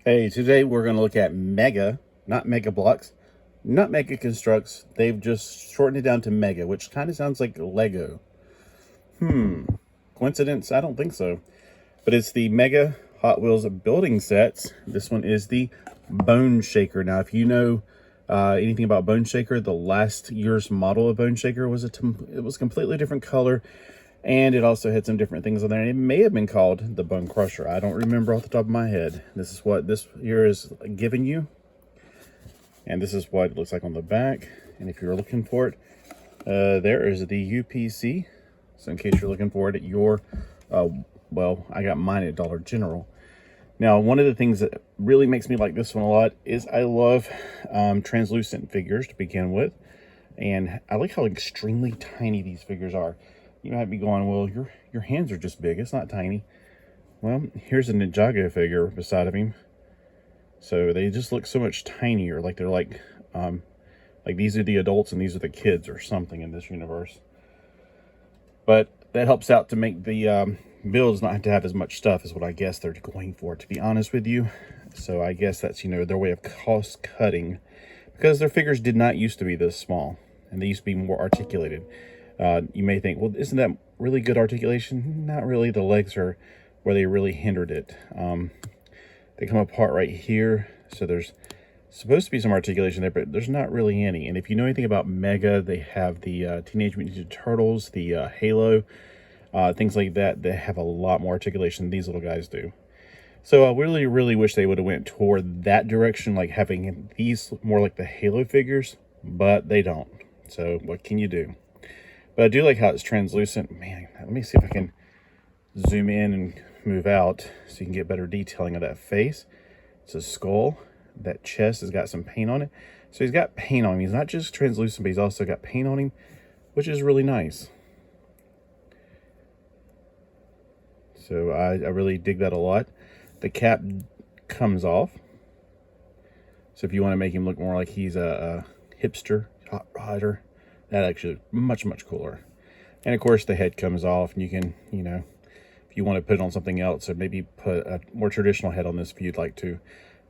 Hey, today we're going to look at Mega, not Mega Blocks, not Mega Constructs. They've just shortened it down to Mega, which kind of sounds like Lego. Coincidence? I don't think so. But it's the Mega Hot Wheels building sets. This one is the Bone Shaker. Now, if you know anything about Bone Shaker, the last year's model of Bone Shaker was it was completely different color. And it also had some different things on there. It may have been called the Bone Crusher. I don't remember off the top of my head. This is what this here is giving you. And this is what it looks like on the back. And if you're looking for it, there is the UPC. So in case you're looking for it at your, well, I got mine at Dollar General. Now, one of the things that really makes me like this one a lot is I love translucent figures to begin with. And I like how extremely tiny these figures are. You might be going, well, your hands are just big. It's not tiny. Well, here's a Ninjago figure beside of him. So they just look so much tinier. Like they're like these are the adults and these are the kids or something in this universe. But that helps out to make the builds not have to have as much stuff is what I guess they're going for, to be honest with you. So I guess that's, their way of cost cutting. Because their figures did not used to be this small. And they used to be more articulated. You may think, well, isn't that really good articulation? Not really. The legs are where they really hindered it. They come apart right here. So there's supposed to be some articulation there, but there's not really any. And if you know anything about Mega, they have the Teenage Mutant Ninja Turtles, the Halo, things like that. They have a lot more articulation than these little guys do. So I really, really wish they would have went toward that direction, like having these more like the Halo figures, but they don't. So what can you do? But I do like how it's translucent. Man, let me see if I can zoom in and move out so you can get better detailing of that face. It's a skull. That chest has got some paint on it. So he's got paint on him. He's not just translucent, but he's also got paint on him, which is really nice. So I really dig that a lot. The cap comes off. So if you want to make him look more like he's a hipster, hot rodder, that actually is much, much cooler. And of course the head comes off and you can, if you want to put it on something else or maybe put a more traditional head on this if you'd like to.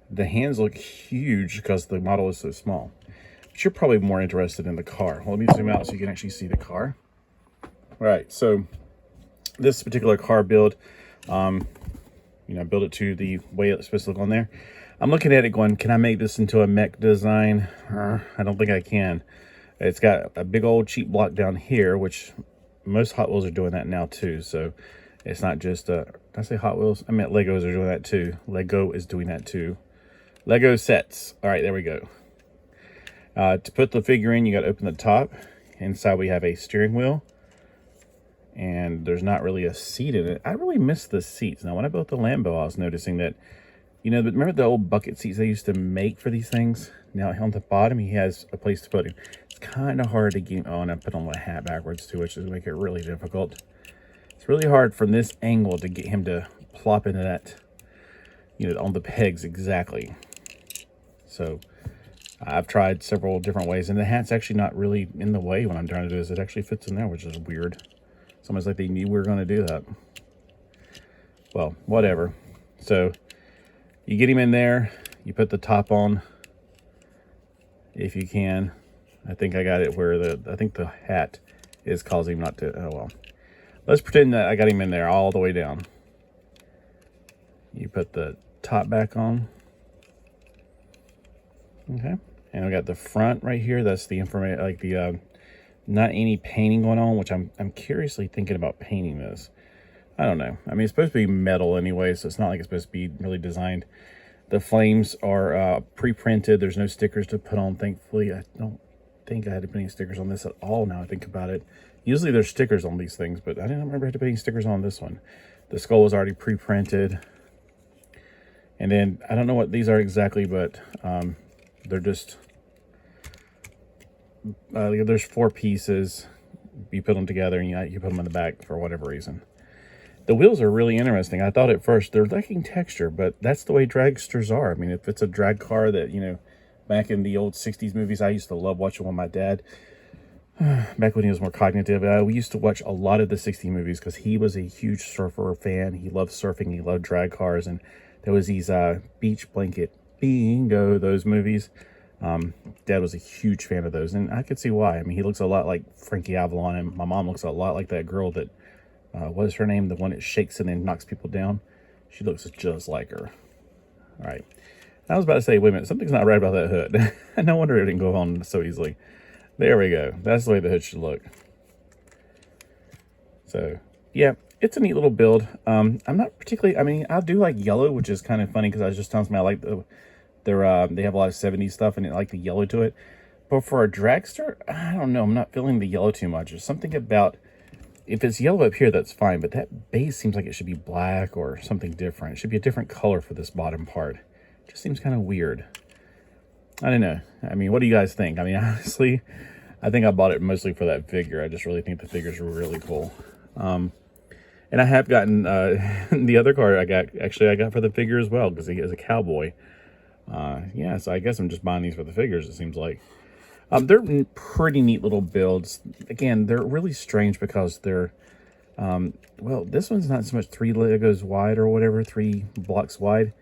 The hands look huge because the model is so small. But you're probably more interested in the car. Well, let me zoom out so you can actually see the car. All right, so this particular car build, build it to the way it's supposed to look on there. I'm looking at it going, can I make this into a mech design? I don't think I can. It's got a big old cheap block down here, which most Hot Wheels are doing that now too. So it's not just, did I say Hot Wheels? I meant Legos are doing that too. Lego is doing that too. Lego sets. All right, there we go. To put the figure in, you got to open the top. Inside we have a steering wheel. And there's not really a seat in it. I really miss the seats. Now, when I built the Lambo, I was noticing that, remember the old bucket seats they used to make for these things? Now, on the bottom, he has a place to put him. It's kind of hard to get on. I put on my hat backwards, too, which is make it really difficult. It's really hard from this angle to get him to plop into that, on the pegs exactly. So I've tried several different ways, and the hat's actually not really in the way when I'm trying to do this. It actually fits in there, which is weird. It's almost like they knew we were going to do that. Well, whatever. So you get him in there. You put the top on, if you can. I think I got it where I think the hat is causing him not to. Oh well. Let's pretend that I got him in there all the way down. You put the top back on. Okay. And we got the front right here. That's the information, like the not any painting going on, which I'm curiously thinking about painting this. I don't know. I mean, it's supposed to be metal anyway, so it's not like it's supposed to be really designed. The flames are pre-printed. There's no stickers to put on, thankfully. I don't think I had to put any stickers on this at all now I think about it. Usually there's stickers on these things, but I didn't remember I had to put any stickers on this one. The skull was already pre-printed. And then, I don't know what these are exactly, but they're just... there's 4 pieces. You put them together and you put them in the back for whatever reason. The wheels are really interesting. I thought at first they're lacking texture, but that's the way dragsters are. I mean, if it's a drag car that, back in the old 60s movies, I used to love watching with my dad. Back when he was more cognitive, we used to watch a lot of the 60s movies because he was a huge surfer fan. He loved surfing. He loved drag cars. And There was these beach blanket bingo, those movies. Dad was a huge fan of those, and I could see why. I mean, he looks a lot like Frankie Avalon, and my mom looks a lot like that girl that, what is her name? The one that shakes and then knocks people down. She looks just like her. All right. I was about to say, wait a minute, something's not right about that hood. No wonder it didn't go on so easily. There we go. That's the way the hood should look. So, yeah, it's a neat little build. I'm not particularly, I mean, I do like yellow, which is kind of funny because I was just telling somebody I like they have a lot of 70s stuff and I like the yellow to it. But for a dragster, I don't know. I'm not feeling the yellow too much. There's something about, if it's yellow up here, that's fine. But that base seems like it should be black or something different. It should be a different color for this bottom part. It just seems kind of weird. I don't know. I mean, what do you guys think? I mean, honestly, I think I bought it mostly for that figure. I just really think the figures are really cool. And I have gotten the other card I got for the figure as well because he is a cowboy. Yeah, so I guess I'm just buying these for the figures, it seems like. They're pretty neat little builds. Again, they're really strange because they're, well, this one's not so much 3 Legos wide or whatever, 3 blocks wide.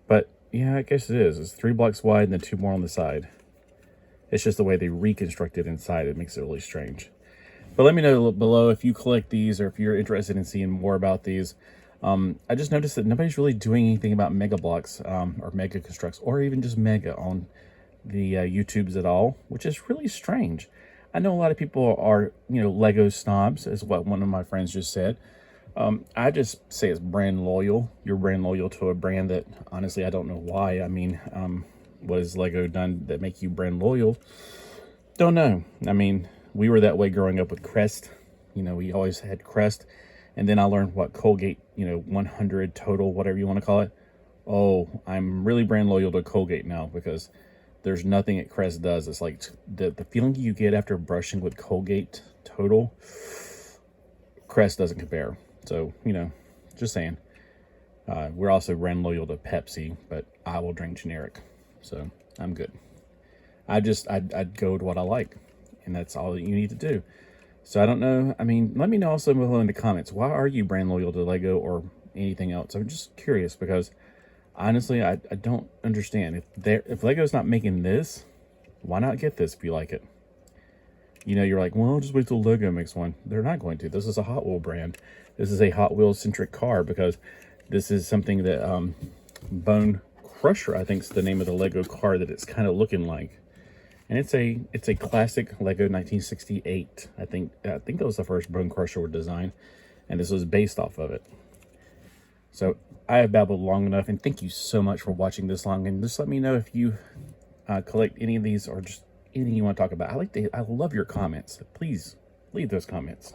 But, yeah, I guess it is. It's 3 blocks wide and then 2 more on the side. It's just the way they reconstructed inside. It makes it really strange. But let me know below if you collect these or if you're interested in seeing more about these. I just noticed that nobody's really doing anything about Mega Blocks or Mega Constructs or even just Mega on the YouTubes at all, which is really strange. I know a lot of people are, you know, Lego snobs, is what one of my friends just said. I just say it's brand loyal. You're brand loyal to a brand that, honestly, I don't know why. I mean, what has Lego done that make you brand loyal? Don't know. I mean, we were that way growing up with Crest. You know, we always had Crest. And then I learned what Colgate, you know, 100 total, whatever you want to call it. Oh, I'm really brand loyal to Colgate now because there's nothing that Crest does. It's like the feeling you get after brushing with Colgate total, Crest doesn't compare. So, you know, just saying. We're also brand loyal to Pepsi, but I will drink generic. So I'm good. I'd go to what I like. And that's all that you need to do. So I don't know. I mean, let me know also below in the comments. Why are you brand loyal to Lego or anything else? I'm just curious because honestly, I don't understand. If Lego's not making this, why not get this if you like it? You know, you're like, well, just wait till Lego makes one. They're not going to. This is a Hot Wheel brand. This is a Hot Wheels centric car because this is something that Bone Crusher, I think, is the name of the Lego car that it's kind of looking like. And it's a classic Lego 1968. I think that was the first Bone Crusher design, and this was based off of it. So I have babbled long enough, and thank you so much for watching this long. And just let me know if you collect any of these or just anything you want to talk about. I love your comments. Please leave those comments.